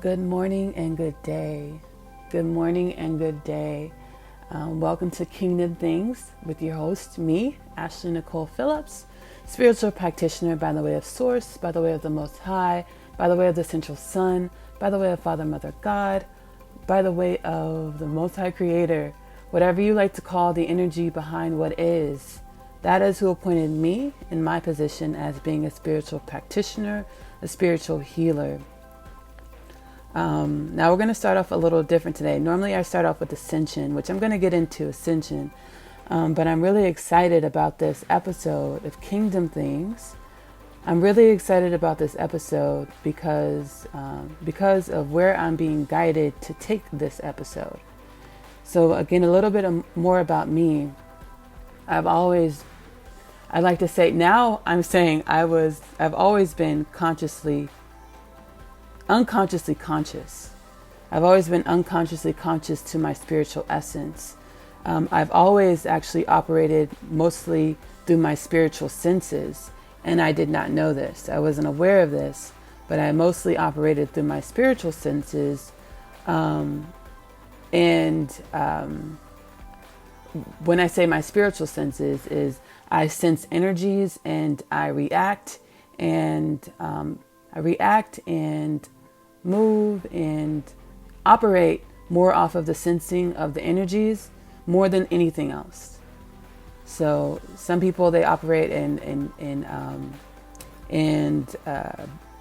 Good morning and good day. Good morning and good day. Welcome to Kingdom Things with your host, me, Ashley Nicole Phillips, spiritual practitioner by the way of Source, by the way of the Most High, by the way of the Central Sun, by the way of Father, Mother, God, by the way of the Most High Creator, whatever you like to call the energy behind what is. That is who appointed me in my position as being a spiritual practitioner, a spiritual healer. Now we're going to start off a little different today. Normally I start off with Ascension, which I'm going to get into Ascension. But I'm really excited about this episode of Kingdom Things. I'm really excited about this episode because of where I'm being guided to take this episode. So again, a little bit more about me. I like to say now I'm saying I've always been unconsciously conscious. I've always been unconsciously conscious to my spiritual essence. I've always actually operated mostly through my spiritual senses, and I did not know this. I wasn't aware of this, but I mostly operated through my spiritual senses. And when I say my spiritual senses is I sense energies and I react and move and operate more off of the sensing of the energies more than anything else. So some people, they operate and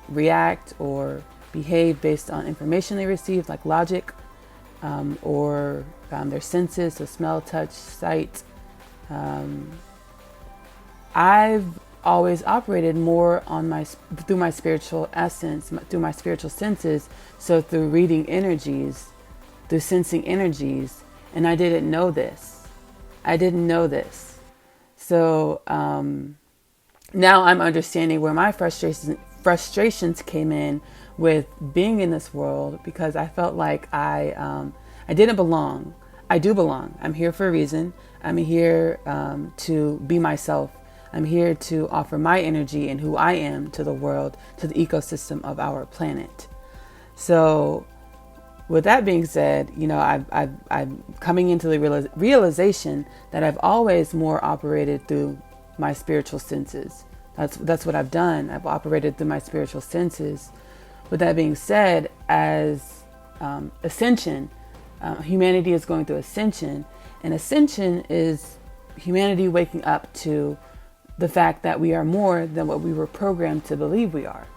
react or behave based on information they receive, like logic, or their senses, so smell, touch, sight. I've always operated more on through my spiritual essence, through my spiritual senses. So through reading energies, through sensing energies, and I didn't know this. So now I'm understanding where my frustrations came in with being in this world, because I felt like I didn't belong. I do belong. I'm here for a reason. I'm here to be myself. I'm here to offer my energy and who I am to the world, to the ecosystem of our planet. So with that being said, I'm coming into the realization that I've always more operated through my spiritual senses. That's what I've done. I've operated through my spiritual senses. With that being said, as ascension, humanity is going through ascension, and ascension is humanity waking up to the fact that we are more than what we were programmed to believe we are.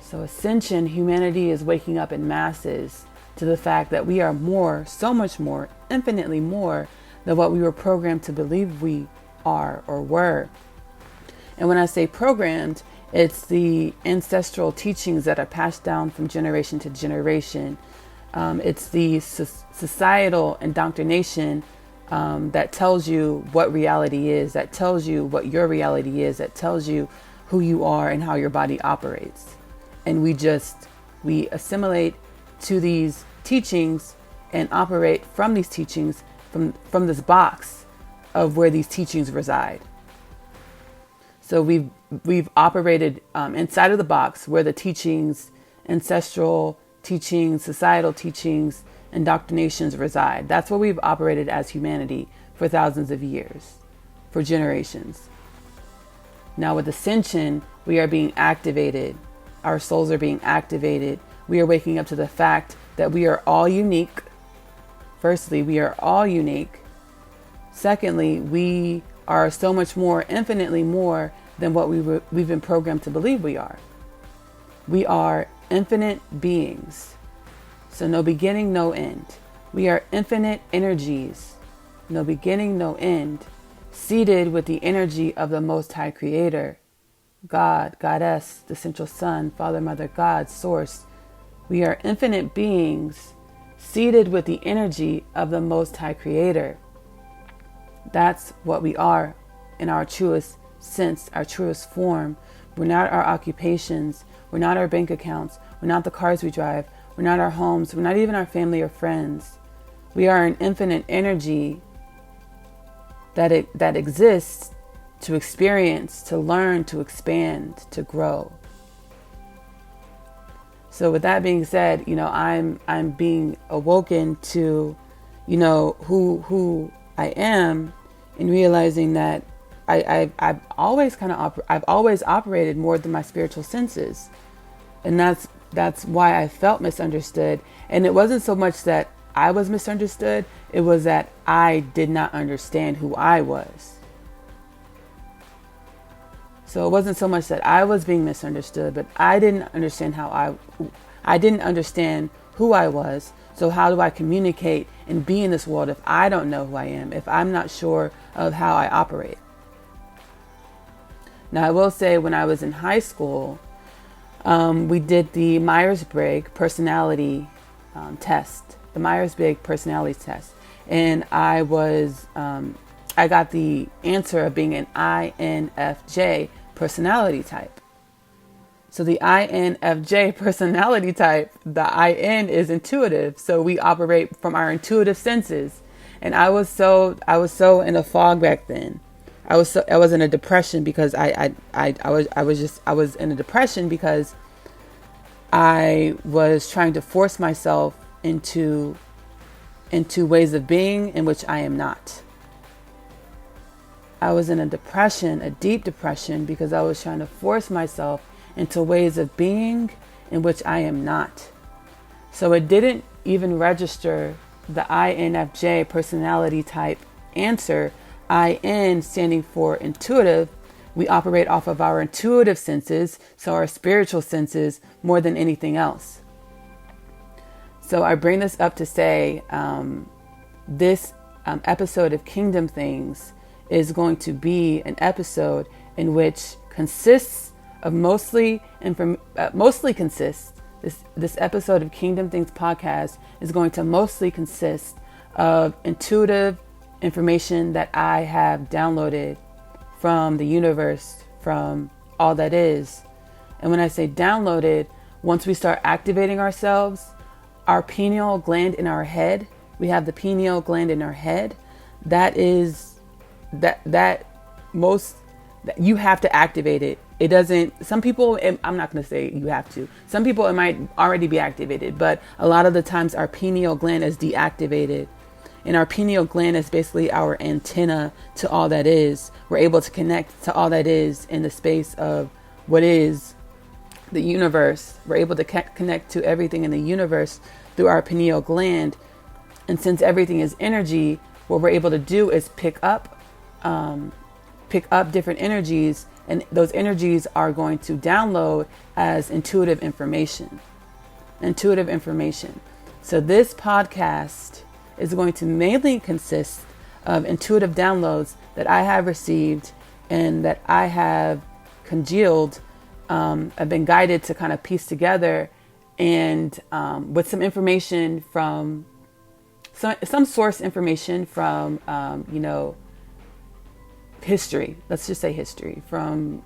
So ascension, humanity is waking up in masses to the fact that we are more, so much more, infinitely more than what we were programmed to believe we are or were. And when I say programmed, it's the ancestral teachings that are passed down from generation to generation. It's the societal indoctrination that tells you what reality is, that tells you what your reality is, that tells you who you are and how your body operates. And we assimilate to these teachings and operate from these teachings, from this box of where these teachings reside. So we've operated inside of the box where the teachings, ancestral teachings, societal teachings, indoctrinations reside. That's where we've operated as humanity for thousands of years, for generations. Now with ascension, we are being activated. Our souls are being activated. We are waking up to the fact that we are all unique. Firstly, we are all unique. Secondly, we are so much more, infinitely more than what we've been programmed to believe we are. We are infinite beings. So no beginning, no end. We are infinite energies, no beginning, no end, seated with the energy of the Most High Creator, God, Goddess, the Central Sun, Father, Mother, God, Source. We are infinite beings, seated with the energy of the Most High Creator. That's what we are in our truest sense, our truest form. We're not our occupations. We're not our bank accounts. We're not the cars we drive. We're not our homes. We're not even our family or friends. We are an infinite energy that exists to experience, to learn, to expand, to grow. So with that being said, I'm being awoken to, who I am, and realizing that I've always I've always operated more than my spiritual senses. And that's why I felt misunderstood. And it wasn't so much that I was misunderstood, it was that I did not understand who I was. So it wasn't so much that I was being misunderstood, but I didn't understand I didn't understand who I was. So how do I communicate and be in this world if I don't know who I am, if I'm not sure of how I operate? Now, I will say when I was in high school, we did the Myers-Briggs personality test, the Myers-Briggs personality test. And I got the answer of being an INFJ personality type. So the INFJ personality type, the IN is intuitive. So we operate from our intuitive senses. And I was so in a fog back then. I was in a depression because I was in a depression because I was trying to force myself into ways of being in which I am not. I was in a depression, a deep depression, because I was trying to force myself into ways of being in which I am not. So it didn't even register the INFJ personality type answer. IN standing for intuitive. We operate off of our intuitive senses, so our spiritual senses, more than anything else. So I bring this up to say this episode of Kingdom Things is going to be an episode in which consists of mostly consists. This episode of Kingdom Things podcast is going to mostly consist of intuitive information that I have downloaded from the universe, from all that is. And when I say downloaded, once we start activating ourselves, our pineal gland in our head, we have the pineal gland in our head, that you have to activate it. It doesn't, some people, I'm not going to say you have to. Some people, it might already be activated, but a lot of the times our pineal gland is deactivated. And our pineal gland is basically our antenna to all that is. We're able to connect to all that is in the space of what is the universe. We're able to connect to everything in the universe through our pineal gland. And since everything is energy, what we're able to do is pick up different energies, and those energies are going to download as intuitive information. So this podcast is going to mainly consist of intuitive downloads that I have received and that I have congealed. I've been guided to kind of piece together, and with some information from some source information from history. Let's just say history from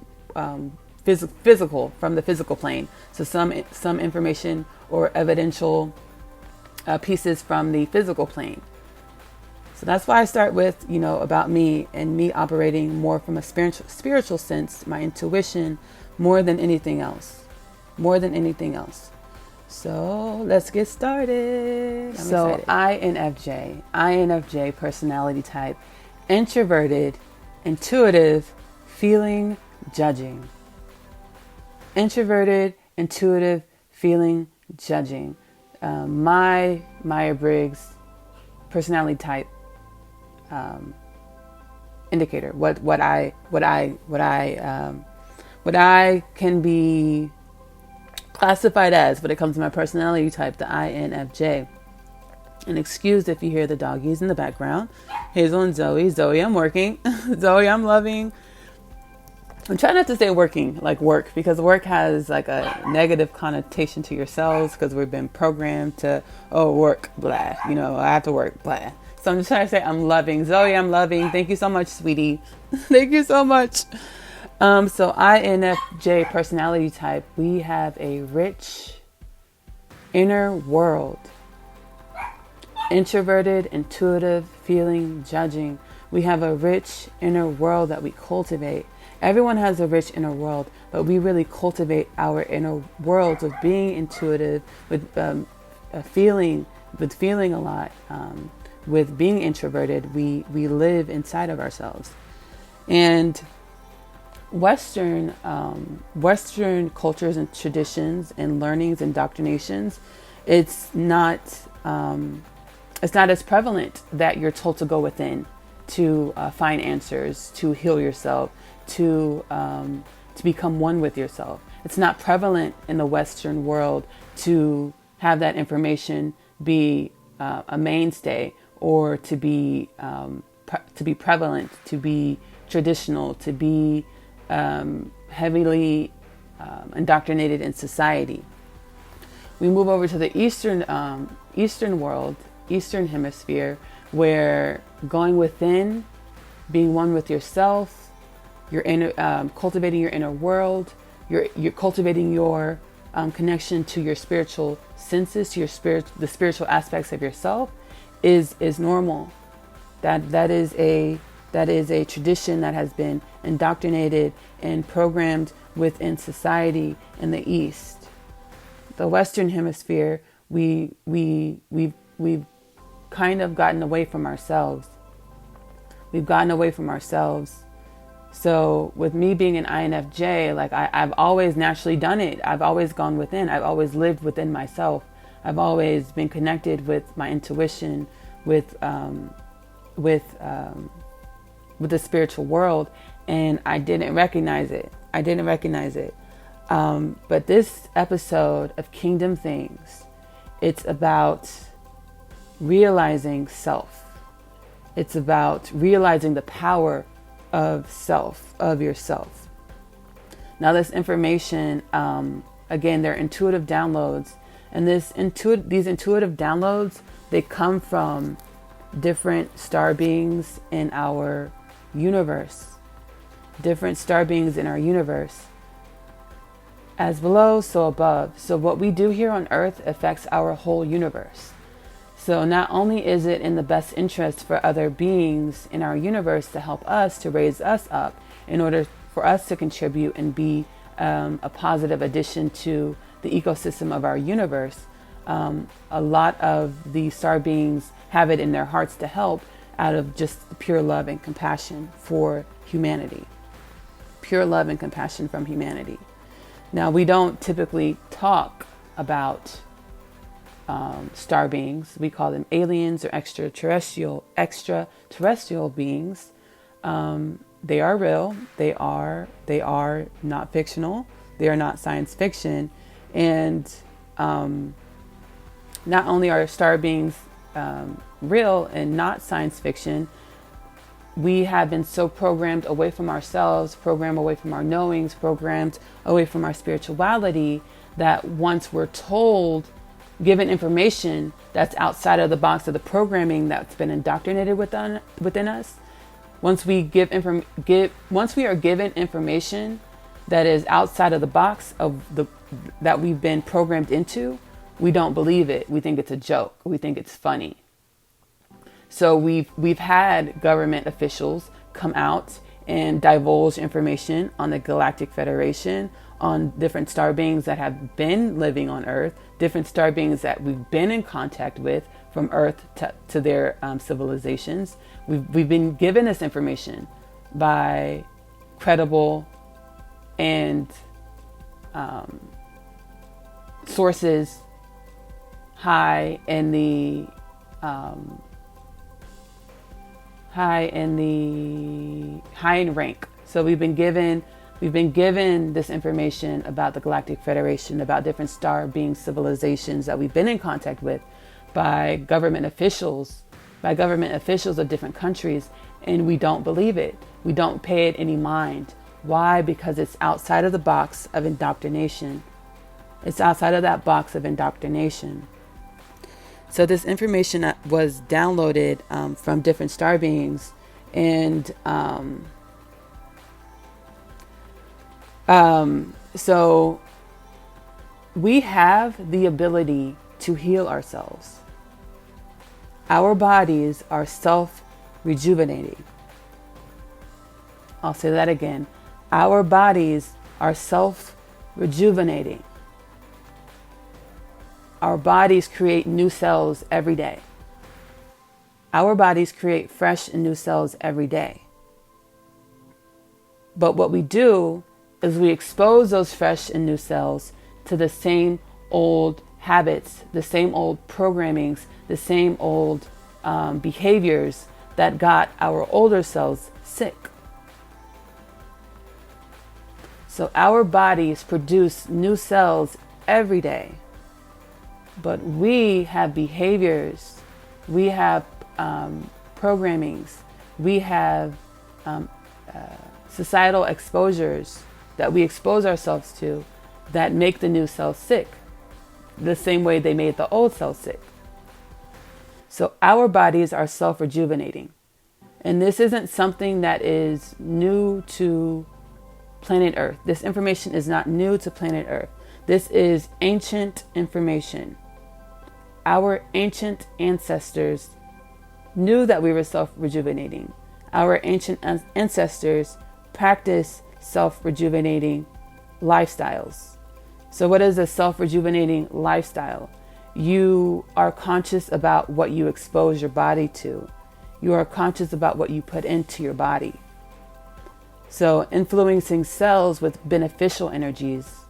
physical, from the physical plane. So some information or evidential pieces from the physical plane. So that's why I start with, about me and me operating more from a spiritual sense, my intuition, more than anything else. So let's get started. So excited. INFJ personality type, introverted, intuitive, feeling, judging. Introverted, intuitive, feeling, judging. My Myers-Briggs personality type indicator. What I can be classified as when it comes to my personality type, the INFJ. And excuse if you hear the doggies in the background. Hazel and Zoe. Zoe, I'm working. Zoe, I'm loving. I'm trying not to say working like work, because work has like a negative connotation to yourselves, because we've been programmed to, work, blah, I have to work, blah. So I'm just trying to say I'm loving. Zoe, I'm loving. Thank you so much, sweetie. Thank you so much. So INFJ personality type, we have a rich inner world. Introverted, intuitive, feeling, judging. We have a rich inner world that we cultivate. Everyone has a rich inner world, but we really cultivate our inner worlds of being intuitive, feeling, with feeling a lot, with being introverted. We live inside of ourselves. And Western cultures and traditions and learnings and indoctrinations, it's not as prevalent that you're told to go within to find answers, to heal yourself, to become one with yourself. It's not prevalent in the Western world to have that information be a mainstay, or to be prevalent, to be traditional, to be heavily indoctrinated in society. We move over to the Eastern world, Eastern hemisphere, where going within, being one with yourself, your inner, cultivating your inner world, you're cultivating your connection to your spiritual senses, to the spiritual aspects of yourself, is normal. That is a tradition that has been indoctrinated and programmed within society in the East. The Western hemisphere, we've kind of gotten away from ourselves. We've gotten away from ourselves. So with me being an INFJ, like I've always naturally done it. I've always gone within. I've always lived within myself. I've always been connected with my intuition, with the spiritual world, and I didn't recognize it. But this episode of Kingdom Things, it's about realizing self. It's about realizing the power of self, of yourself. Now, this information, again, they're intuitive downloads, and these intuitive downloads, they come from different star beings in our universe. Different star beings in our universe. As below, so above. So what we do here on Earth affects our whole universe. So not only is it in the best interest for other beings in our universe to help us, to raise us up, in order for us to contribute and be a positive addition to the ecosystem of our universe, a lot of the star beings have it in their hearts to help out of just pure love and compassion for humanity. Pure love and compassion from humanity. Now, we don't typically talk about star beings. We call them aliens or extraterrestrial beings. They are real. They are not fictional. They are not science fiction. And not only are star beings real and not science fiction, we have been so programmed away from ourselves, programmed away from our knowings, programmed away from our spirituality, that once we're told, given information that's outside of the box of the programming that's been indoctrinated within us, once we are given information that is outside of the box of that we've been programmed into, we don't believe it. We think it's a joke. We think it's funny. So we've had government officials come out and divulge information on the Galactic Federation, on different star beings that have been living on Earth, different star beings that we've been in contact with from Earth to their civilizations. We've been given this information by credible and sources high in rank. So we've been given this information about the Galactic Federation, about different star being civilizations that we've been in contact with by government officials of different countries, and we don't believe it. We don't pay it any mind. Why? Because it's outside of the box of indoctrination. It's outside of that box of indoctrination. So this information was downloaded from different star beings, and so we have the ability to heal ourselves. Our bodies are self-rejuvenating. I'll say that again. Our bodies are self-rejuvenating. Our bodies create new cells every day. Our bodies create fresh and new cells every day. But what we do is we expose those fresh and new cells to the same old habits, the same old programmings, the same old behaviors that got our older cells sick. So our bodies produce new cells every day, but we have behaviors, we have programmings, we have societal exposures that we expose ourselves to that make the new cells sick, the same way they made the old cells sick. So our bodies are self-rejuvenating. And this isn't something that is new to planet Earth. This information is not new to planet Earth. This is ancient information. Our ancient ancestors knew that we were self-rejuvenating. Our ancient ancestors practiced self-rejuvenating lifestyles. So what is a self-rejuvenating lifestyle? You are conscious about what you expose your body to. You are conscious about what you put into your body. So influencing cells with beneficial energies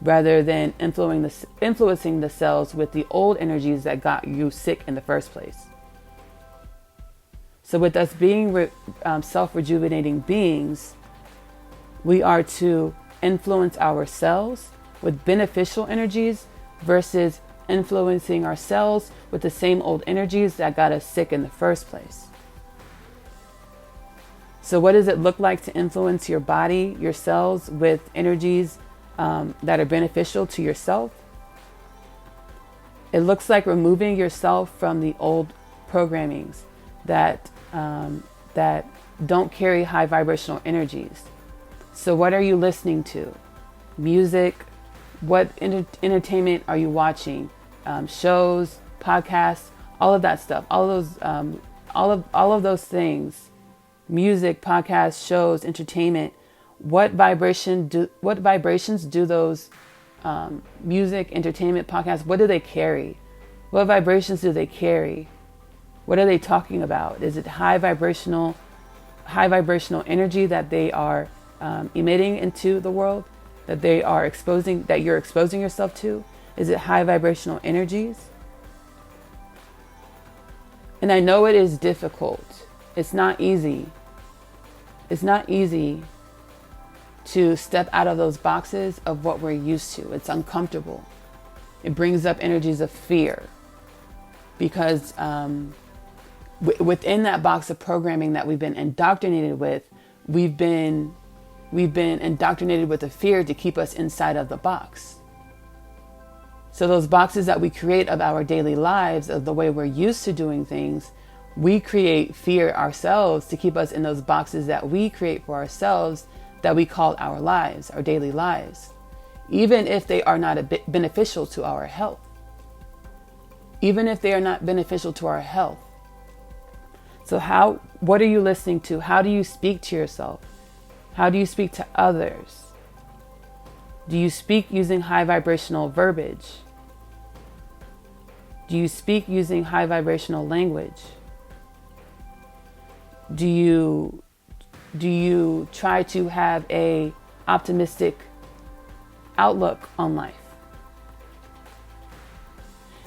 rather than influencing the cells with the old energies that got you sick in the first place. So with us being self-rejuvenating beings, we are to influence our cells with beneficial energies versus influencing our cells with the same old energies that got us sick in the first place. So what does it look like to influence your body, your cells with energies that are beneficial to yourself? It looks like removing yourself from the old programmings that don't carry high vibrational energies. So what are you listening to? Music? What entertainment are you watching? Shows, podcasts, all of that stuff, all of those things. Music, podcasts, shows, entertainment. What vibrations do those music, entertainment, podcasts? What do they carry? What vibrations do they carry? What are they talking about? Is it high vibrational energy that they are emitting into the world? That you're exposing yourself to? Is it high vibrational energies? And I know it is difficult. It's not easy. It's not easy to step out of those boxes of what we're used to. It's uncomfortable. It brings up energies of fear because within that box of programming that we've been indoctrinated with, we've been indoctrinated with the fear to keep us inside of the box. So those boxes that we create of our daily lives, of the way we're used to doing things, we create fear ourselves to keep us in those boxes that we create for ourselves that we call our lives, our daily lives, even if they are not beneficial to our health. Even if they are not beneficial to our health. So what are you listening to? How do you speak to yourself? How do you speak to others? Do you speak using high vibrational verbiage? Do you speak using high vibrational language? Do you try to have a optimistic outlook on life?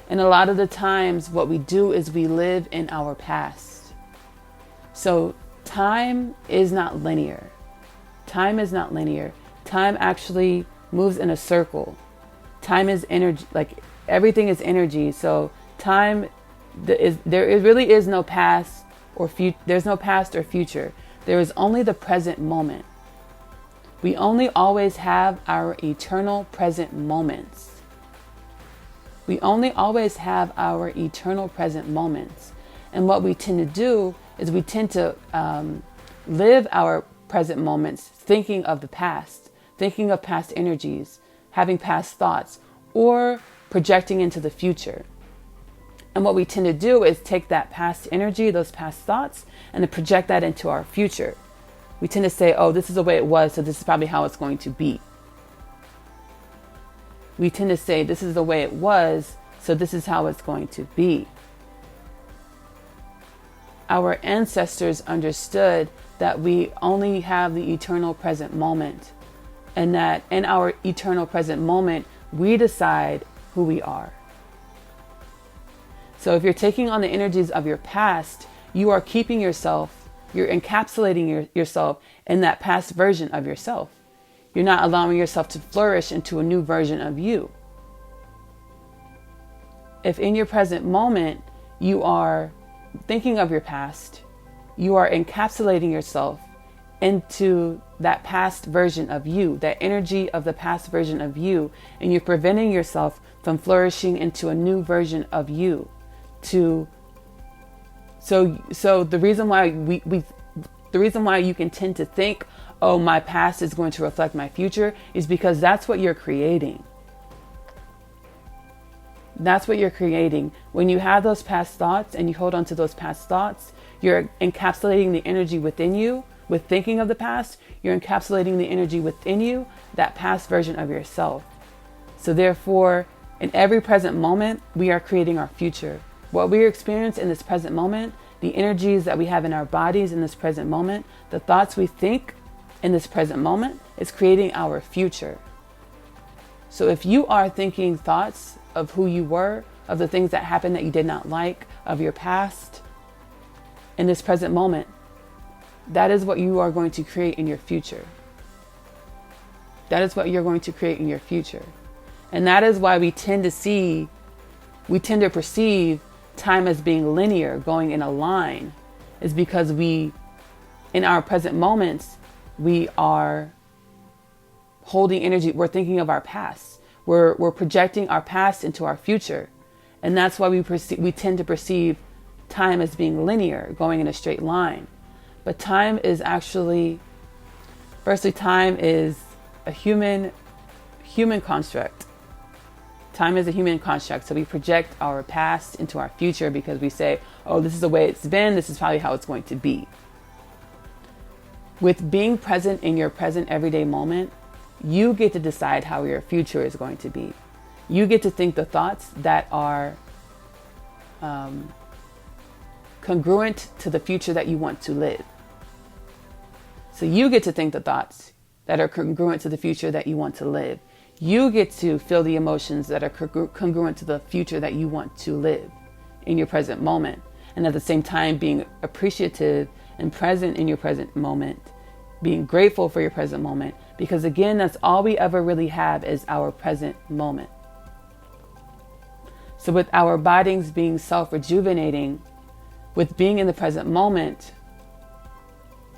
And a lot of the times what we do is we live in our past. So time is not linear. Time is not linear. Time actually moves in a circle. Time is energy, like everything is energy. So time, there really is no past or future. There's no past or future. There is only the present moment. We only always have our eternal present moments. We only always have our eternal present moments. And what we tend to do is we tend to live our present moments thinking of the past, thinking of past energies, having past thoughts, or projecting into the future. And what we tend to do is take that past energy, those past thoughts, and to project that into our future. We tend to say, oh, this is the way it was, so this is probably how it's going to be. We tend to say, this is the way it was, so this is how it's going to be. Our ancestors understood that we only have the eternal present moment, and that in our eternal present moment, we decide who we are. So if you're taking on the energies of your past, you are keeping yourself, you're encapsulating yourself in that past version of yourself. You're not allowing yourself to flourish into a new version of you. If in your present moment you are thinking of your past, you are encapsulating yourself into that past version of you, that energy of the past version of you, and you're preventing yourself from flourishing into a new version of you. So the reason why the reason why you can tend to think, oh, my past is going to reflect my future, is because that's what you're creating. That's what you're creating. When you have those past thoughts and you hold on to those past thoughts, you're encapsulating the energy within you. With thinking of the past, you're encapsulating the energy within you, that past version of yourself. So therefore, in every present moment, we are creating our future. What we experience in this present moment, the energies that we have in our bodies in this present moment, the thoughts we think in this present moment is creating our future. So if you are thinking thoughts of who you were, of the things that happened that you did not like, of your past, in this present moment, that is what you are going to create in your future. That is what you're going to create in your future. And that is why we tend to perceive time as being linear, going in a line, is because in our present moments, we are holding energy. We're thinking of our past. We're projecting our past into our future. And that's why we tend to perceive time as being linear, going in a straight line. But time is actually, firstly, time is a human construct. Time is a human construct. So we project our past into our future because we say, oh, this is the way it's been. This is probably how it's going to be. With being present in your present everyday moment, you get to decide how your future is going to be. You get to think the thoughts that are congruent to the future that you want to live. So you get to think the thoughts that are congruent to the future that you want to live. You get to feel the emotions that are congruent to the future that you want to live in your present moment. And at the same time, being appreciative and present in your present moment, being grateful for your present moment. Because again, that's all we ever really have is our present moment. So with our bodies being self-rejuvenating, with being in the present moment,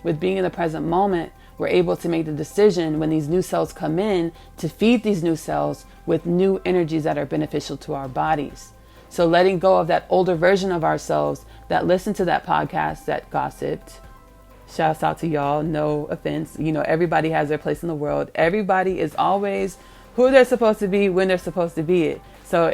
we're able to make the decision when these new cells come in to feed these new cells with new energies that are beneficial to our bodies. So letting go of that older version of ourselves that listened to that podcast that gossiped. Shouts out to y'all, no offense. Everybody has their place in the world. Everybody is always who they're supposed to be when they're supposed to be it. So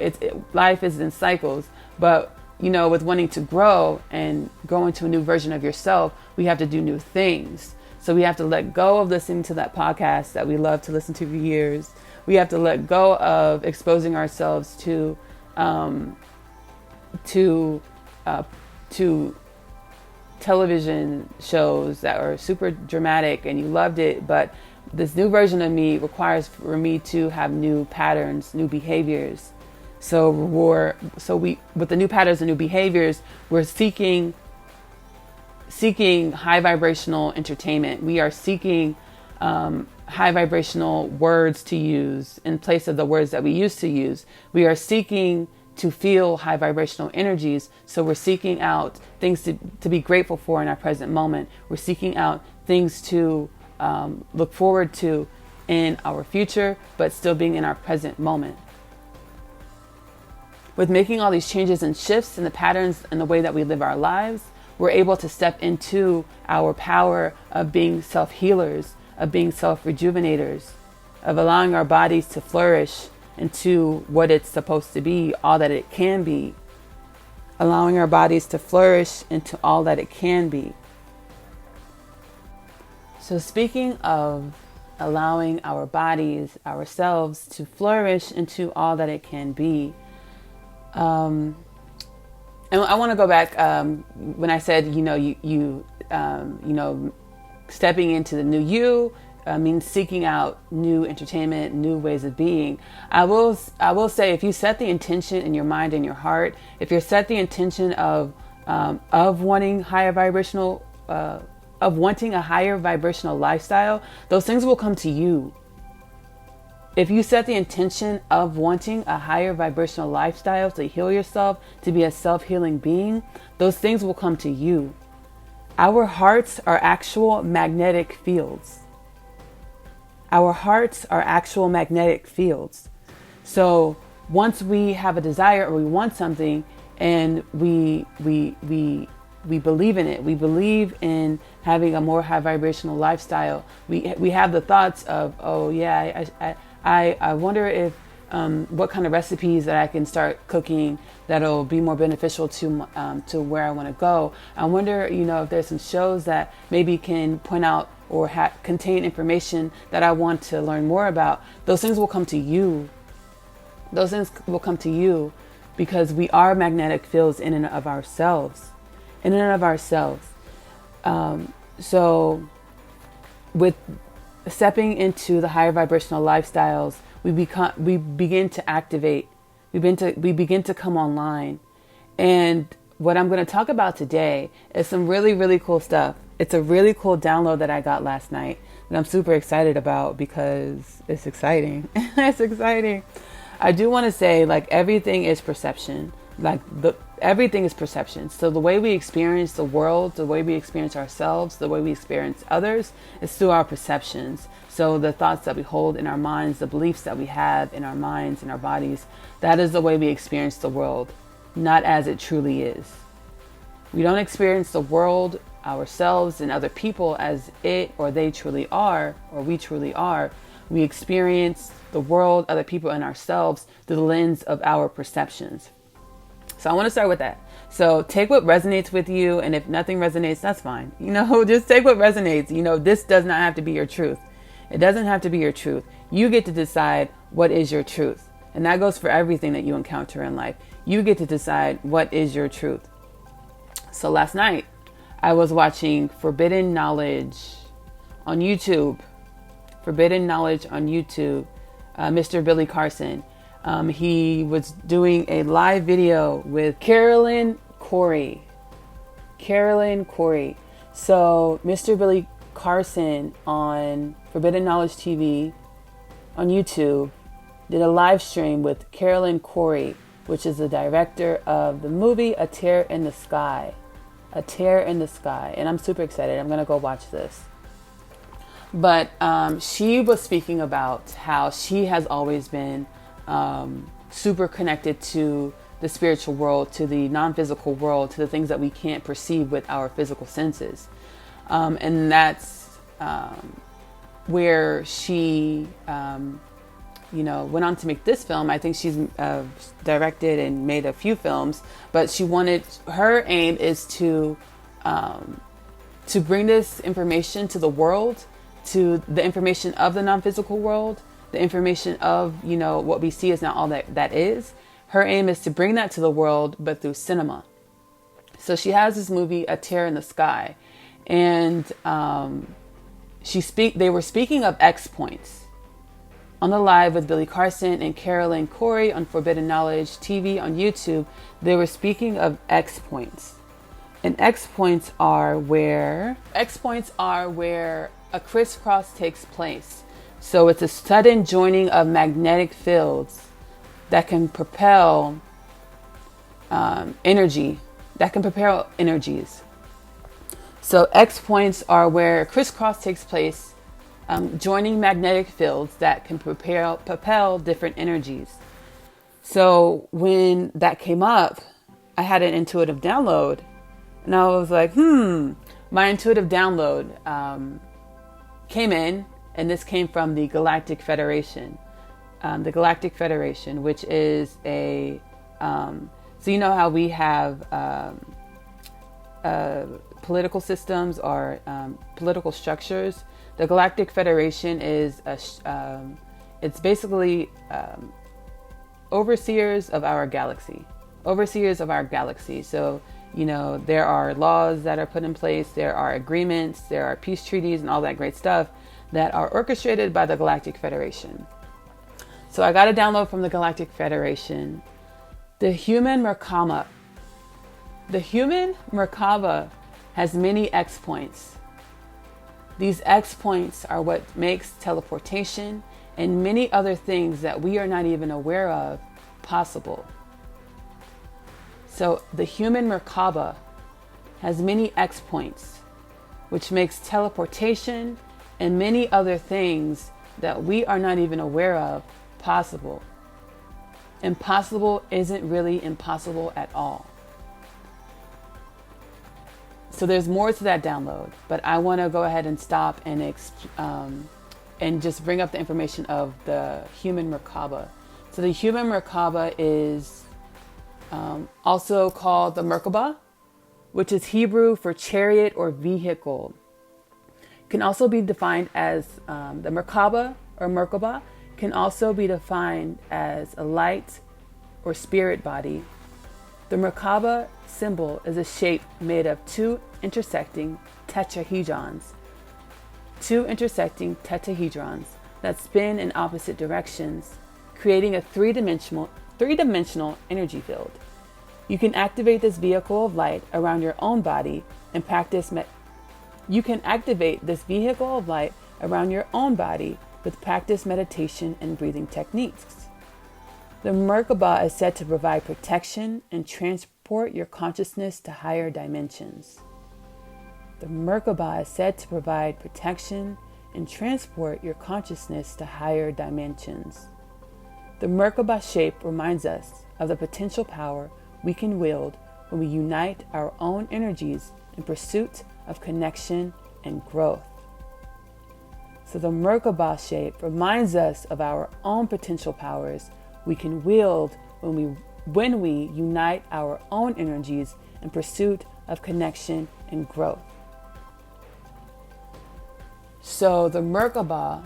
life is in cycles. But, with wanting to grow and grow into a new version of yourself, we have to do new things. So we have to let go of listening to that podcast that we love to listen to for years. We have to let go of exposing ourselves to television shows that are super dramatic and you loved it, but this new version of me requires for me to have new patterns, new behaviors. So with the new patterns and new behaviors, we're seeking high vibrational entertainment. We are seeking high vibrational words to use in place of the words that we used to use. We are seeking to feel high vibrational energies. So we're seeking out things to be grateful for in our present moment. We're seeking out things to look forward to in our future, but still being in our present moment. With making all these changes and shifts in the patterns and the way that we live our lives, we're able to step into our power of being self-healers, of being self-rejuvenators, of allowing our bodies to flourish into what it's supposed to be, all that it can be. Allowing our bodies to flourish into all that it can be. So speaking of allowing our bodies, ourselves to flourish into all that it can be. And I want to go back when I said, stepping into the new you means seeking out new entertainment, new ways of being. I will say, if you set the intention in your mind and your heart, if you set the intention of wanting wanting a higher vibrational lifestyle, those things will come to you. If you set the intention of wanting a higher vibrational lifestyle to heal yourself, to be a self-healing being, those things will come to you. Our hearts are actual magnetic fields. Our hearts are actual magnetic fields. So once we have a desire or we want something and we believe in it, we believe in having a more high vibrational lifestyle, we have the thoughts of, oh yeah, I wonder if what kind of recipes that I can start cooking that'll be more beneficial to where I want to go. I wonder, if there's some shows that maybe can point out or contain information that I want to learn more about. Those things will come to you. Those things will come to you because we are magnetic fields in and of ourselves. In and of ourselves. So with stepping into the higher vibrational lifestyles, we begin to activate. We begin to come online. And what I'm going to talk about today is some really, really cool stuff. It's a really cool download that I got last night that I'm super excited about because it's exciting. It's exciting. I do want to say, everything is perception. Everything is perception. So the way we experience the world, the way we experience ourselves, the way we experience others is through our perceptions. So the thoughts that we hold in our minds, the beliefs that we have in our minds, in our bodies, that is the way we experience the world, not as it truly is. We don't experience the world, ourselves, and other people as it or they truly are, or we truly are. We experience the world, other people, and ourselves through the lens of our perceptions. So I want to start with that. So take what resonates with you. And if nothing resonates, that's fine. Just take what resonates. This does not have to be your truth. It doesn't have to be your truth. You get to decide what is your truth. And that goes for everything that you encounter in life. You get to decide what is your truth. So last night I was watching Forbidden Knowledge on YouTube. Forbidden Knowledge on YouTube. Mr. Billy Carson. He was doing a live video with Carolyn Corey. So Mr. Billy Carson on Forbidden Knowledge TV on YouTube did a live stream with Carolyn Corey, which is the director of the movie A Tear in the Sky. A Tear in the Sky. And I'm super excited. I'm going to go watch this. But she was speaking about how she has always been super connected to the spiritual world, to the non-physical world, to the things that we can't perceive with our physical senses. And that's where she, went on to make this film. I think she's directed and made a few films, but her aim is to bring this information to the world, to the information of the non-physical world, the information of, what we see is not all that is. Her aim is to bring that to the world, but through cinema. So she has this movie, A Tear in the Sky. And they were speaking of X points on the live with Billy Carson and Carolyn Corey on Forbidden Knowledge TV on YouTube. They were speaking of X points. And X points are where a crisscross takes place. So it's a sudden joining of magnetic fields that can propel energy, that can propel energies. So X points are where crisscross takes place, joining magnetic fields that can propel different energies. So when that came up, I had an intuitive download, and I was like, my intuitive download came in. And this came from the Galactic Federation. The Galactic Federation, which is so you know how we have political systems or political structures. The Galactic Federation is it's basically overseers of our galaxy. Overseers of our galaxy. So, there are laws that are put in place, there are agreements, there are peace treaties and all that great stuff that are orchestrated by the Galactic Federation. So I got a download from the Galactic Federation. The human Merkaba. The human Merkaba has many X points. These X points are what makes teleportation and many other things that we are not even aware of possible. So the human Merkaba has many X points, which makes teleportation and many other things that we are not even aware of possible. Impossible isn't really impossible at all. So there's more to that download, but I want to go ahead and stop and just bring up the information of the human Merkaba. So the human Merkaba is also called the Merkaba, which is Hebrew for chariot or vehicle. Can also be defined as the Merkaba or Merkaba can also be defined as a light or spirit body. The Merkaba symbol is a shape made of two intersecting tetrahedrons that spin in opposite directions, creating a three-dimensional energy field. You can activate this vehicle of light around your own body and practice with practice meditation and breathing techniques. The Merkaba is said to provide protection and transport your consciousness to higher dimensions. The Merkaba is said to provide protection and transport your consciousness to higher dimensions. The Merkaba shape reminds us of the potential power we can wield when we unite our own energies in pursuit of connection and growth. So the Merkaba shape reminds us of our own potential powers we can wield when we unite our own energies in pursuit of connection and growth. So the Merkaba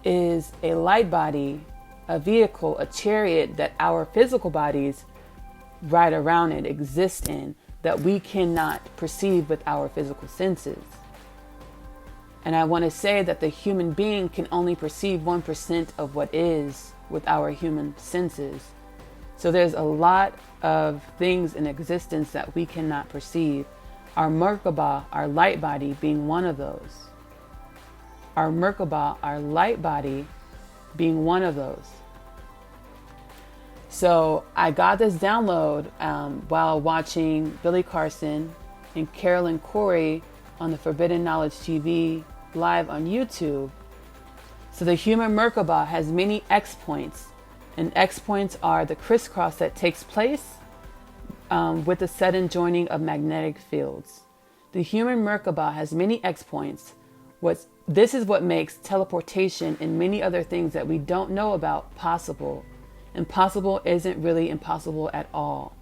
is a light body, a vehicle, a chariot that our physical bodies ride around and exist in, that we cannot perceive with our physical senses. And I want to say that the human being can only perceive 1% of what is with our human senses. So there's a lot of things in existence that we cannot perceive. Our Merkaba, our light body, being one of those. Our Merkaba, our light body, being one of those. So I got this download while watching Billy Carson and Carolyn Corey on the Forbidden Knowledge TV live on YouTube. So the human Merkaba has many X points, and X points are the crisscross that takes place with the sudden joining of magnetic fields. The human Merkaba has many X points. This is what makes teleportation and many other things that we don't know about possible. Impossible isn't really impossible at all.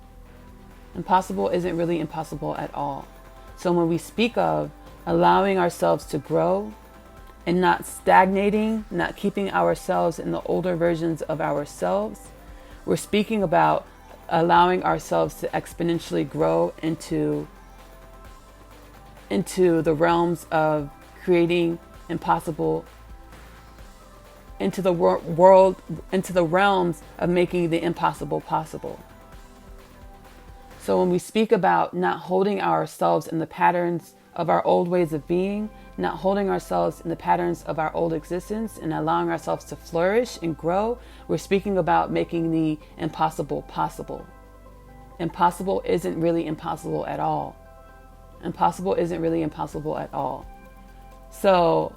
Impossible isn't really impossible at all. So when we speak of allowing ourselves to grow and not stagnating, not keeping ourselves in the older versions of ourselves, we're speaking about allowing ourselves to exponentially grow into the realms of creating impossible, into the world, into the realms of making the impossible possible. So when we speak about not holding ourselves in the patterns of our old ways of being, not holding ourselves in the patterns of our old existence and allowing ourselves to flourish and grow, we're speaking about making the impossible possible. Impossible isn't really impossible at all. Impossible isn't really impossible at all. So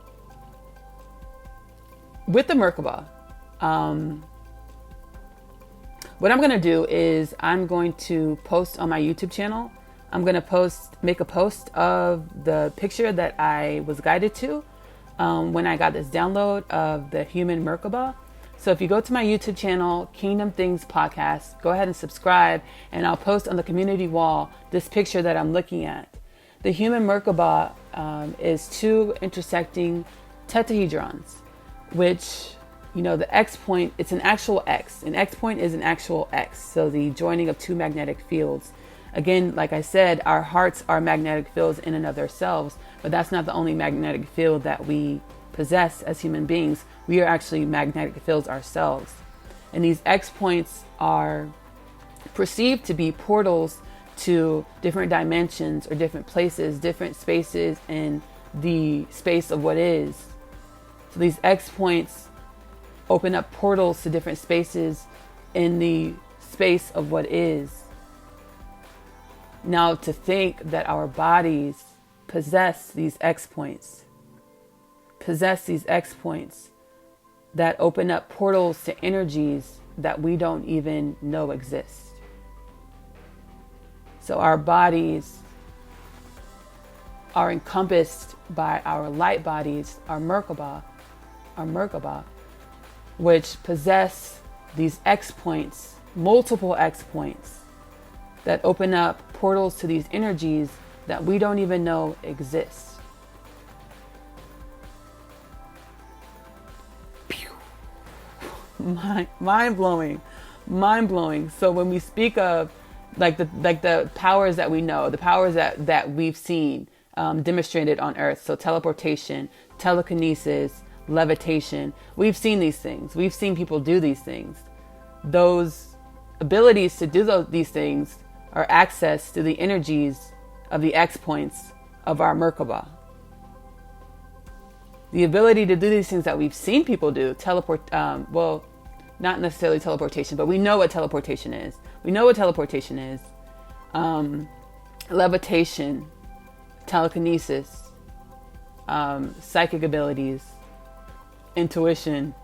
with the Merkaba, what I'm going to do is I'm going to post on my YouTube channel. I'm going to make a post of the picture that I was guided to when I got this download of the human Merkaba. So if you go to my YouTube channel, Kingdom Things Podcast, go ahead and subscribe, and I'll post on the community wall this picture that I'm looking at. The human Merkaba is two intersecting tetrahedrons, which, the X point, it's an actual X. An X point is an actual X. So the joining of two magnetic fields. Again, like I said, our hearts are magnetic fields in and of themselves, but that's not the only magnetic field that we possess as human beings. We are actually magnetic fields ourselves. And these X points are perceived to be portals to different dimensions or different places, different spaces in the space of what is. So these X points open up portals to different spaces in the space of what is. Now, to think that our bodies possess these X points, that open up portals to energies that we don't even know exist. So our bodies are encompassed by our light bodies, our Merkaba, which possess these X points, multiple X points, that open up portals to these energies that we don't even know exist. Mind blowing. So when we speak of the powers that we know, the powers that we've seen demonstrated on Earth, so teleportation, telekinesis, levitation, we've seen these things. We've seen people do these things. Those abilities to do these things are access to the energies of the X points of our Merkaba. The ability to do these things that we've seen people do, not necessarily teleportation, but we know what teleportation is. Levitation, telekinesis, psychic abilities, intuition.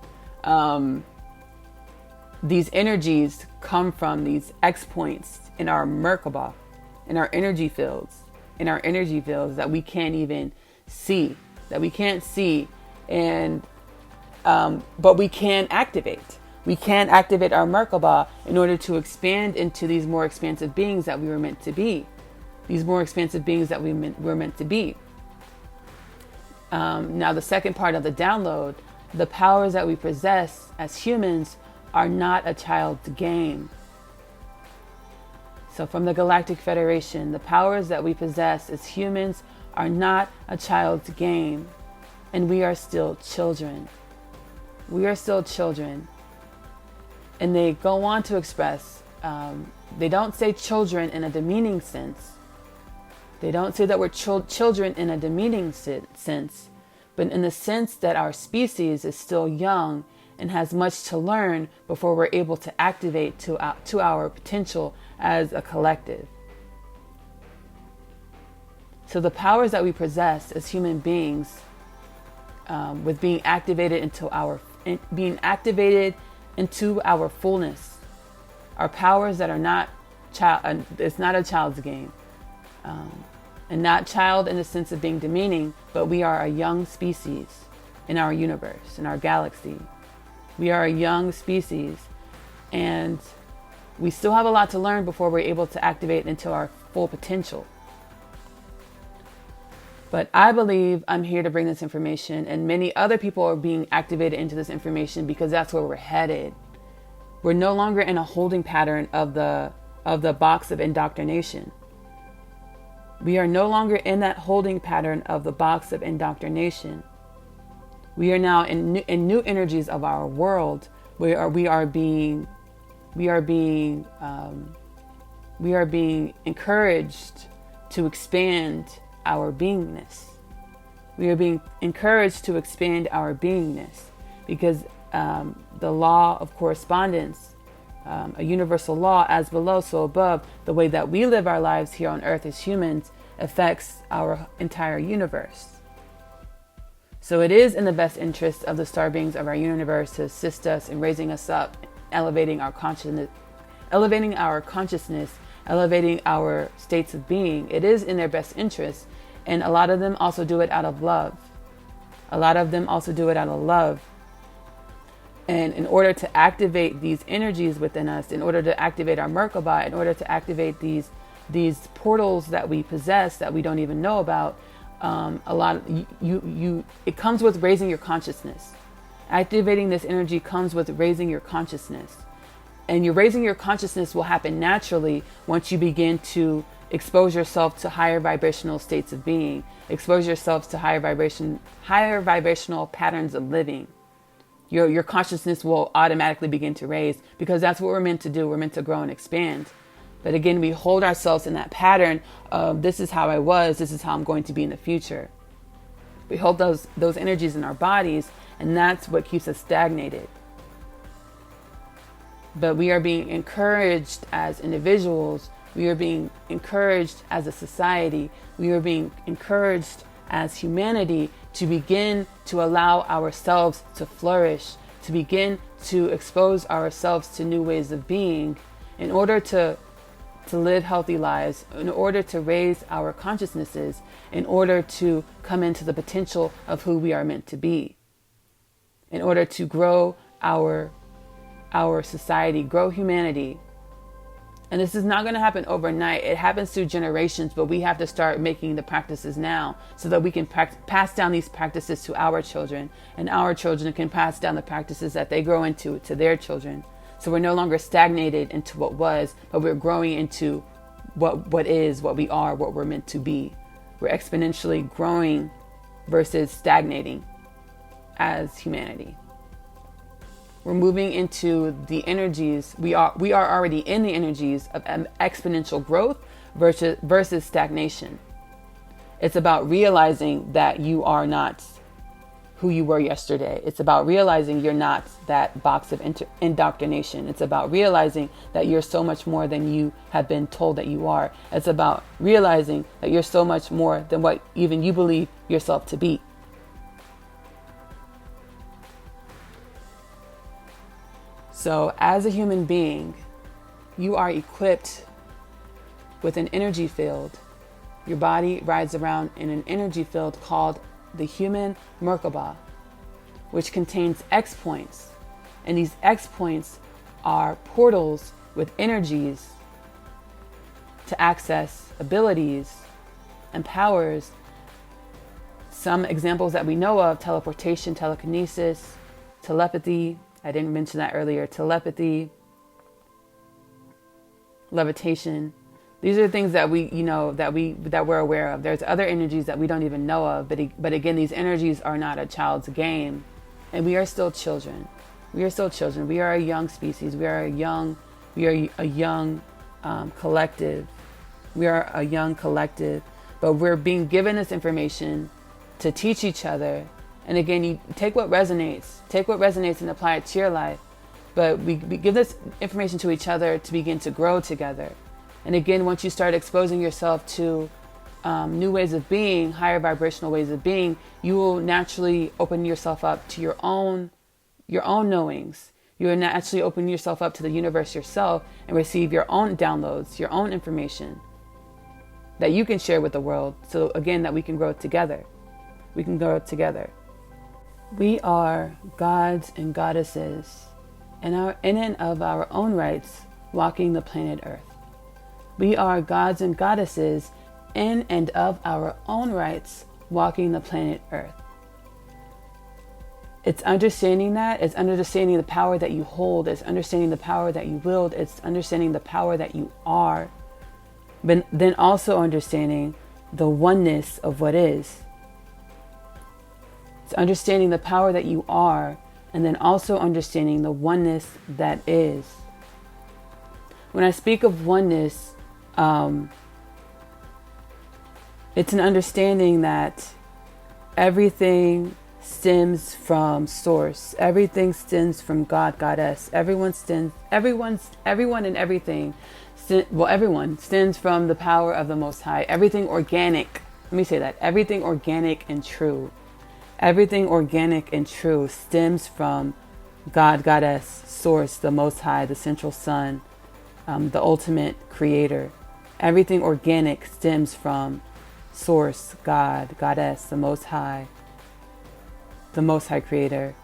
These energies come from these X points in our Merkaba, in our energy fields, that we can't even see, and but we can activate. We can activate our Merkaba in order to expand into these more expansive beings that we were meant to be. Now, the second part of the download, the powers that we possess as humans are not a child's game. So from the Galactic Federation, the powers that we possess as humans are not a child's game. And we are still children. And they go on to express, they don't say children in a demeaning sense. They don't say that we're children in a demeaning sense, but in the sense that our species is still young and has much to learn before we're able to activate to our potential as a collective. So the powers that we possess as human beings, with being activated into our fullness, are powers that are not child. It's not a child's game, and not child in the sense of being demeaning, but we are a young species in our universe, in our galaxy. We are a young species, and we still have a lot to learn before we're able to activate into our full potential. But I believe I'm here to bring this information, and many other people are being activated into this information because that's where we're headed. We're no longer in a holding pattern of the box of indoctrination. We are no longer in that holding pattern of the box of indoctrination. We are now in new energies of our world. We are being encouraged to expand our beingness. We are being encouraged to expand our beingness because the law of correspondence, a universal law, as below, so above, the way that we live our lives here on Earth as humans affects our entire universe. So it is in the best interest of the star beings of our universe to assist us in raising us up, elevating our consciousness, elevating our states of being. It is in their best interest. And a lot of them also do it out of love. And in order to activate these energies within us, in order to activate our Merkaba, in order to activate these portals that we possess that we don't even know about, a lot of, it comes with raising your consciousness. Activating this energy comes with raising your consciousness. And your raising your consciousness will happen naturally once you begin to expose yourself to higher vibrational states of being, expose yourself to higher vibrational patterns of living. Your consciousness will automatically begin to raise, because that's what we're meant to do. We're meant to grow and expand. But again, we hold ourselves in that pattern of, this is how I was, this is how I'm going to be in the future. We hold those energies in our bodies, and that's what keeps us stagnated. But we are being encouraged as individuals. We are being encouraged as a society. We are being encouraged as humanity to begin to allow ourselves to flourish, to begin to expose ourselves to new ways of being in order to live healthy lives, in order to raise our consciousnesses, in order to come into the potential of who we are meant to be, in order to grow our society, grow humanity. And this is not going to happen overnight. It happens through generations, but we have to start making the practices now so that we can pass down these practices to our children, and our children can pass down the practices that they grow into to their children. So we're no longer stagnated into what was, but we're growing into what is, what we are, what we're meant to be. We're exponentially growing versus stagnating as humanity. We're moving into the energies. We are already in the energies of exponential growth versus stagnation. It's about realizing that you are not who you were yesterday. It's about realizing you're not that box of indoctrination. It's about realizing that you're so much more than you have been told that you are. It's about realizing that you're so much more than what even you believe yourself to be. So as a human being, you are equipped with an energy field. Your body rides around in an energy field called the human Merkaba, which contains X points. And these X points are portals with energies to access abilities and powers. Some examples that we know of: teleportation, telekinesis, telepathy. I didn't mention that earlier. Telepathy, levitation. These are things that we're aware of. There's other energies that we don't even know of. But again, these energies are not a child's game, and we are still children. We are still children. We are a young species. We are a young collective. We are a young collective, but we're being given this information to teach each other. And again, you take what resonates and apply it to your life. But we give this information to each other to begin to grow together. And again, once you start exposing yourself to new ways of being, higher vibrational ways of being, you will naturally open yourself up to your own knowings. You will naturally open yourself up to the universe yourself and receive your own downloads, your own information that you can share with the world. So again, that we can grow together. We can grow together. We are gods and goddesses in and of our own rights, walking the planet Earth. We are gods and goddesses in and of our own rights, walking the planet Earth. It's understanding that. It's understanding the power that you hold. It's understanding the power that you wield. It's understanding the power that you are. But then also understanding the oneness of what is. It's understanding the power that you are, and then also understanding the oneness that is. When I speak of oneness, it's an understanding that everything stems from source. Everything stems from God, Goddess. Everyone and everything. Everyone stems from the power of the Most High. Everything organic. Let me say that. Everything organic and true. Everything organic and true stems from God, Goddess, Source, the Most High, the Central Sun, the ultimate creator. Everything organic stems from Source, God, Goddess, the Most High creator,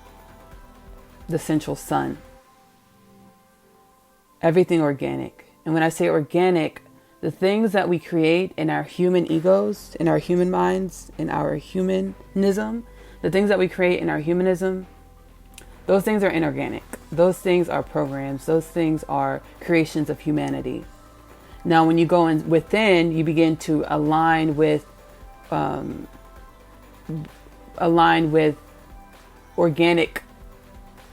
the Central Sun. Everything organic. And when I say organic, The things that we create in our human egos, in our human minds, in our humanism, the things that we create in our humanism, those things are inorganic. Those things are programs. Those things are creations of humanity. Now, when you go in within, you begin to align with organic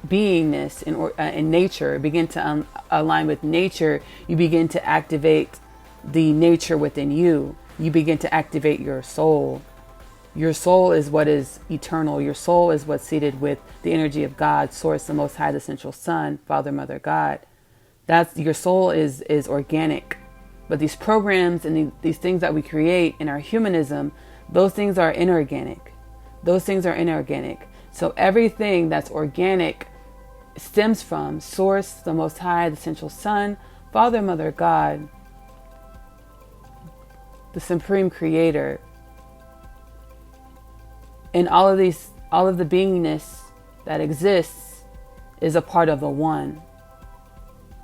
beingness in nature. Begin to align with nature. You begin to activate the nature within you. You begin to activate your soul. Your soul is what is eternal. Your soul is what's seated with the energy of God, Source, the Most High, the Central Sun, Father, Mother, God. That's your soul is organic. But these programs and these things that we create in our humanism, those things are inorganic. Those things are inorganic. So everything that's organic stems from Source, the Most High, the Central Sun, Father, Mother, God, the Supreme Creator. And all of the beingness that exists is a part of the one.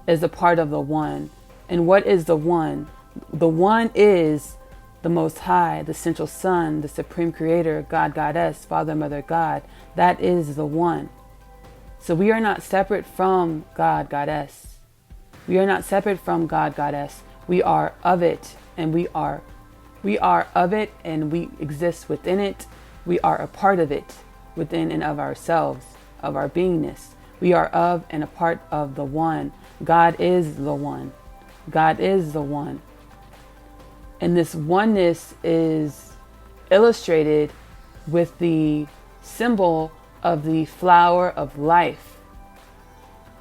Is a part of the one. And what is the one? The one is the Most High, the Central Sun, the Supreme Creator, God, Goddess, Father, Mother, God. That is the one. So we are not separate from God, Goddess. We are not separate from God, Goddess. We are of it, and we are of it, and we exist within it. We are a part of it, within and of ourselves, of our beingness. We are of and a part of the one. God is the one. God is the one. And this oneness is illustrated with the symbol of the flower of life.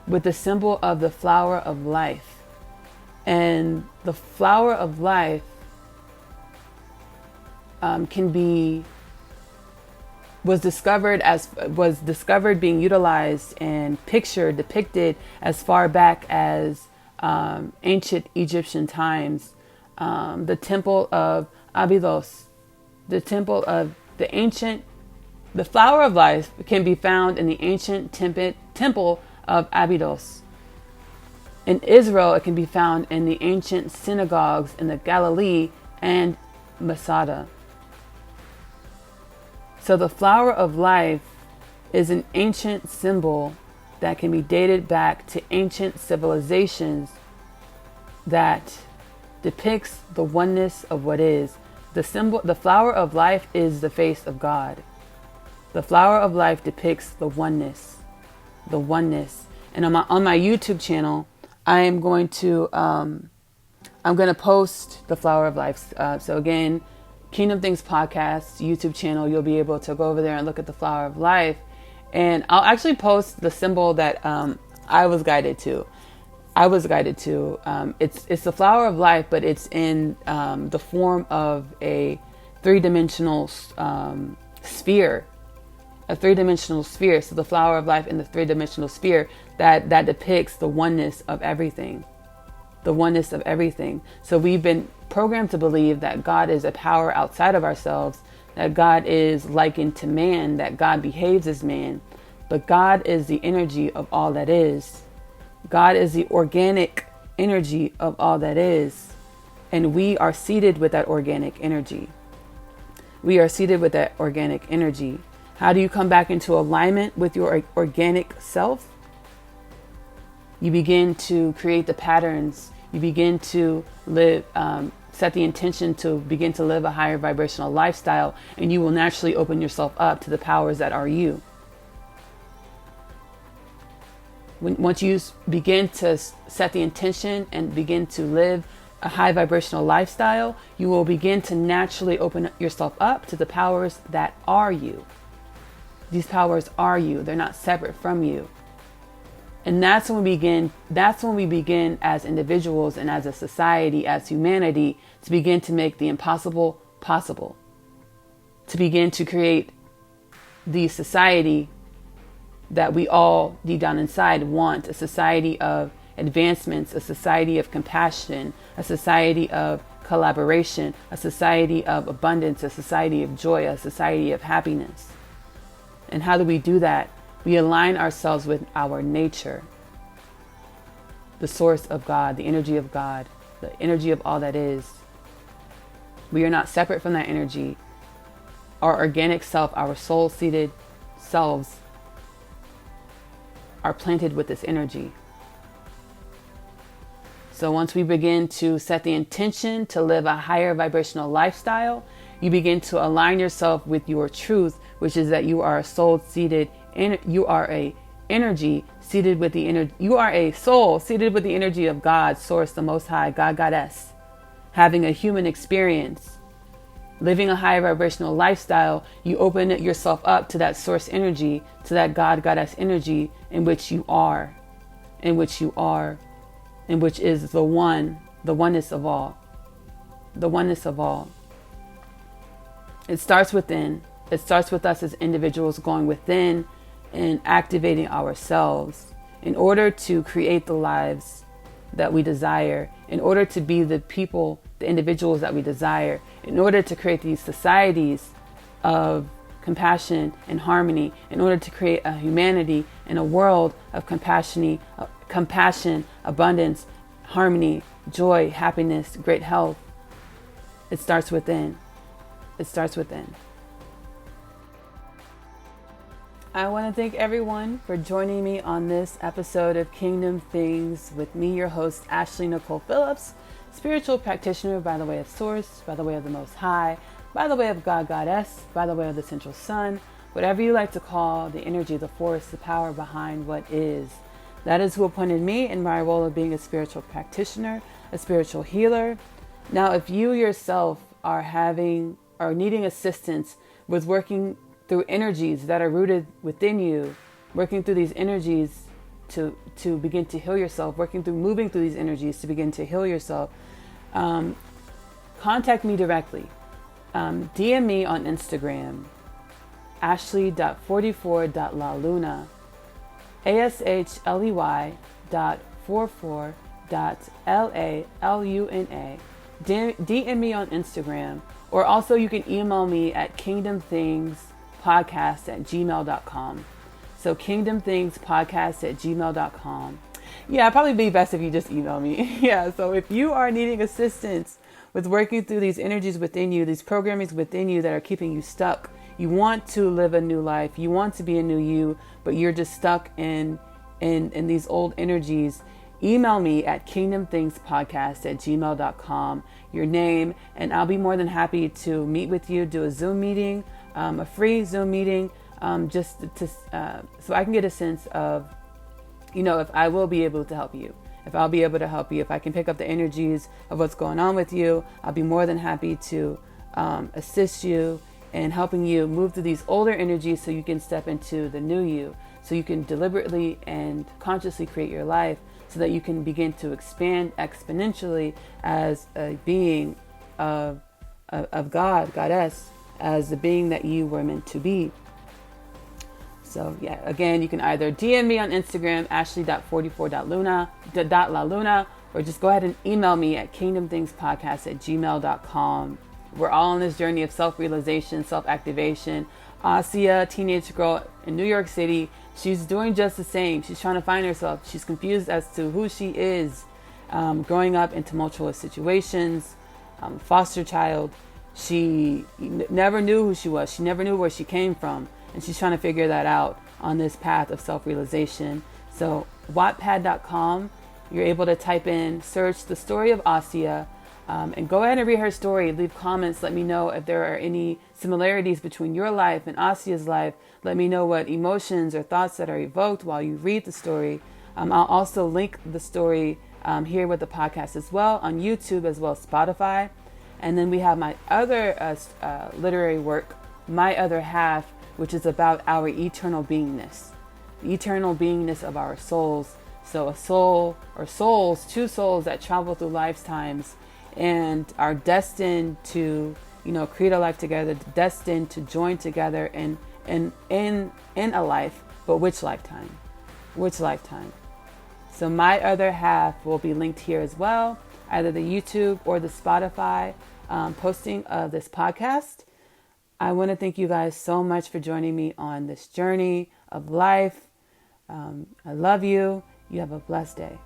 With the symbol of the flower of life. And the flower of life was discovered being utilized and depicted as far back as ancient Egyptian times. The temple of Abydos, the flower of life can be found in the ancient temple of Abydos. In Israel, it can be found in the ancient synagogues in the Galilee and Masada. So the flower of life is an ancient symbol that can be dated back to ancient civilizations that depicts the oneness of what is. The flower of life is the face of God. The flower of life depicts the oneness. And on my YouTube channel, I'm going to post the flower of life. So again, Kingdom Things Podcast YouTube channel, you'll be able to go over there and look at the flower of life. And I'll actually post the symbol that I was guided to. It's the flower of life, but it's in the form of a three-dimensional sphere. A three-dimensional sphere. So the flower of life in the three-dimensional sphere that depicts the oneness of everything. The oneness of everything. So we've been programmed to believe that God is a power outside of ourselves, that God is likened to man, that God behaves as man. But God is the energy of all that is. God is the organic energy of all that is. And we are seated with that organic energy. We are seated with that organic energy. How do you come back into alignment with your organic self? You begin to create the patterns. You begin to live, set the intention to begin to live a higher vibrational lifestyle, and you will naturally open yourself up to the powers that are you. Once you begin to set the intention and begin to live a high vibrational lifestyle, you will begin to naturally open yourself up to the powers that are you. These powers are you. They're not separate from you. And that's when we begin as individuals and as a society, as humanity, to begin to make the impossible possible. To begin to create the society that we all deep down inside want, a society of advancements, a society of compassion, a society of collaboration, a society of abundance, a society of joy, a society of happiness. And how do we do that? We align ourselves with our nature, the source of God, the energy of God, the energy of all that is. We are not separate from that energy. Our organic self, our soul-seated selves are planted with this energy. So once we begin to set the intention to live a higher vibrational lifestyle, you begin to align yourself with your truth, which is that you are a soul-seated, you are a energy seated with the energy, you are a soul seated with the energy of God, Source, the Most High, God, Goddess, having a human experience, living a higher vibrational lifestyle. You open yourself up to that source energy, to that God, Goddess energy in which you are, and which is the one, the oneness of all, the oneness of all. It starts within. It starts with us as individuals going within and activating ourselves in order to create the lives that we desire, in order to be the people, the individuals that we desire, in order to create these societies of compassion and harmony, in order to create a humanity and a world of compassion, abundance, harmony, joy, happiness, great health. It starts within. It starts within. I want to thank everyone for joining me on this episode of Kingdom Things with me, your host, Ashley Nicole Phillips, spiritual practitioner by the way of Source, by the way of the Most High, by the way of God, Goddess, by the way of the Central Sun, whatever you like to call the energy, the force, the power behind what is. That is who appointed me in my role of being a spiritual practitioner, a spiritual healer. Now, if you yourself are needing assistance with working through energies that are rooted within you, working through these energies to begin to heal yourself, moving through these energies to begin to heal yourself, contact me directly. DM me on Instagram, ashley.44.laluna, ashley.44.laluna. DM me on Instagram, or also you can email me at kingdomthingspodcast@gmail.com. So kingdomthingspodcast@gmail.com. Yeah, it'd probably be best if you just email me. Yeah, so if you are needing assistance with working through these energies within you, these programmings within you that are keeping you stuck, you want to live a new life, you want to be a new you, but you're just stuck in these old energies, email me at kingdomthingspodcast@gmail.com, your name, and I'll be more than happy to meet with you, do a Zoom meeting, a free Zoom meeting, so I can get a sense of, if I will be able to help you. If I'll be able to help you, if I can pick up the energies of what's going on with you, I'll be more than happy to assist you in helping you move through these older energies so you can step into the new you, so you can deliberately and consciously create your life so that you can begin to expand exponentially as a being of God, Goddess, as the being that you were meant to be. So yeah, again, you can either DM me on Instagram, ashley.44.laluna, or just go ahead and email me at kingdomthingspodcast@gmail.com. We're all on this journey of self-realization, self-activation. Asia, teenage girl in New York City, she's doing just the same. She's trying to find herself. She's confused as to who she is, growing up in tumultuous situations, foster child. She never knew who she was. She never knew where she came from. And she's trying to figure that out on this path of self-realization. So Wattpad.com, you're able to type in, search the story of Asia, and go ahead and read her story. Leave comments. Let me know if there are any similarities between your life and Asia's life. Let me know what emotions or thoughts that are evoked while you read the story. I'll also link the story here with the podcast as well on YouTube as well as Spotify. And then we have my other literary work, My Other Half, which is about our eternal beingness, the eternal beingness of our souls. So a soul or souls, two souls that travel through lifetimes and are destined to, create a life together, destined to join together in a life, but which lifetime? Which lifetime? So My Other Half will be linked here as well, either the YouTube or the Spotify posting of this podcast. I want to thank you guys so much for joining me on this journey of life. I love you. You have a blessed day.